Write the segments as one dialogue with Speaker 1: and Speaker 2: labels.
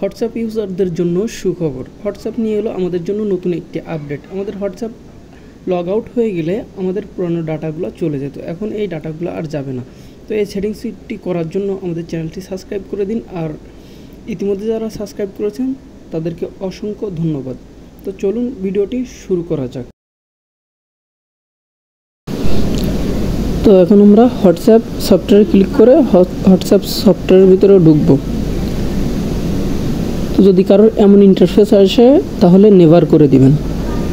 Speaker 1: WhatsApp ইউজারদের জন্য সুখবর। WhatsApp নিয়ে এলো আমাদের জন্য নতুন একটি আপডেট। আমাদের হোয়াটসঅ্যাপ লগ আউট হয়ে গেলে আমাদের পুরনো ডাটাগুলো চলে যেত, এখন এই ডাটাগুলো আর যাবে না। তো এই সেটিংসটি করার জন্য আমাদের চ্যানেলটি সাবস্ক্রাইব করে দিন। আর ইতিমধ্যে যারা সাবস্ক্রাইব করেছেন তাদেরকে অসংখ্য ধন্যবাদ। তো চলুন ভিডিওটি শুরু করা যাক। তো এখন আমরা হোয়াটসঅ্যাপ সফটওয়্যারে ক্লিক করে হোয়াটসঅ্যাপ সফটওয়্যারের ভিতরে ঢুকবো। তো যদি কারোর এমন ইন্টারফেস আসে তাহলে নেভার করে দিবেন,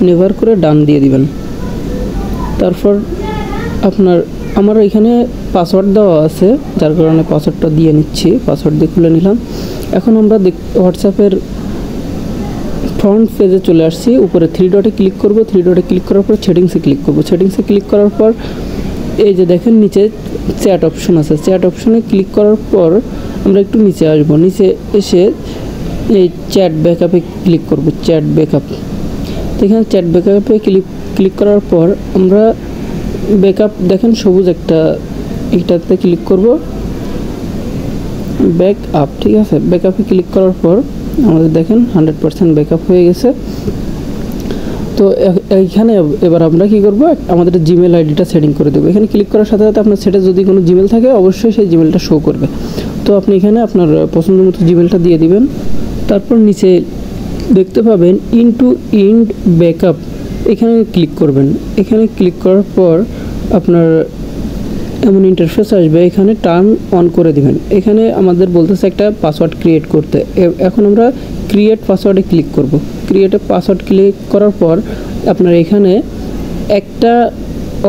Speaker 1: নেভার করে ডান দিয়ে দিবেন। তারপর আমার এখানে পাসওয়ার্ড দেওয়া আছে, যার কারণে পাসওয়ার্ডটা দিয়ে নিচ্ছি। পাসওয়ার্ড দিয়ে খুলে নিলাম। এখন আমরা হোয়াটসঅ্যাপের ফ্রন্ট পেজে চলে আসছি। উপরে থ্রি ডটে ক্লিক করব। থ্রি ডটে ক্লিক করার পর সেটিংসে ক্লিক করব। সেটিংসে ক্লিক করার পর এই যে দেখেন নিচে চ্যাট অপশন আছে। চ্যাট অপশনে ক্লিক করার পর আমরা একটু নিচে আসবো। নিচে এসে এই চ্যাট ব্যাকআপে ক্লিক করব। চ্যাট ব্যাকআপ, এখানে চ্যাট ব্যাকআপে ক্লিক করার পর আমরা ব্যাকআপ দেখেন সবুজ এটাতে ক্লিক করব, ব্যাকআপ। ঠিক আছে, ব্যাকআপে ক্লিক করার পর আমাদের দেখেন 100% ব্যাকআপ হয়ে গেছে। তো এইখানে এবার আমরা কি করব, আমাদের জিমেল আইডিটা সেটিং করে দেবো। এখানে ক্লিক করার সাথে সাথে আপনার সেটা যদি কোনো জিমেল থাকে অবশ্যই সেই জিমেলটা শো করবে। তো আপনি এখানে আপনার পছন্দ মতো জিমেলটা দিয়ে দিবেন। তারপর নিচে দেখতে পাবেন ইন্ড ব্যাকআপ, এখানে ক্লিক করবেন। এখানে ক্লিক করার পর আপনার এমন ইন্টারফেস আসবে, এখানে টার্ন অন করে দিবেন। এখানে আমাদের বলতেছে একটা পাসওয়ার্ড ক্রিয়েট করতে। এখন আমরা ক্রিয়েট পাসওয়ার্ডে ক্লিক করব। ক্রিয়েটে পাসওয়ার্ড ক্লিক করার পর আপনার এখানে একটা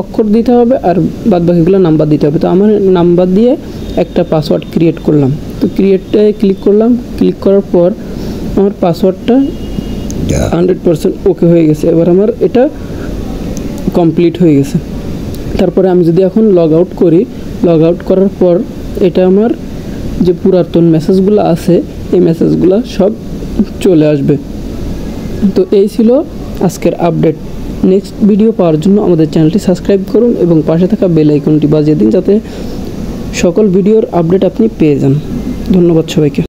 Speaker 1: অক্ষর দিতে হবে আর বাদবাকিগুলো নাম্বার দিতে হবে। তো আমার নাম্বার দিয়ে একটা পাসওয়ার্ড ক্রিয়েট করলাম। তো ক্রিয়েটে ক্লিক করলাম। ক্লিক করার পর আমার পাসওয়ার্ডটা 100% ওকে হয়ে গেছে। এবার আমার এটা কমপ্লিট হয়ে গেছে। তারপরে আমি যদি এখন লগ আউট করি, লগ আউট করার পর এটা আমার যে পুরাতন মেসেজগুলো আছে এই মেসেজগুলো সব চলে আসবে। তো এই ছিল আজকের আপডেট। নেক্সট ভিডিও পাওয়ার জন্য আমাদের চ্যানেলটি সাবস্ক্রাইব করুন এবং পাশে থাকা বেল আইকনটি বাজিয়ে দিন, যাতে সকল ভিডিওর আপডেট আপনি পেয়ে যান। ধন্যবাদ সবাইকে।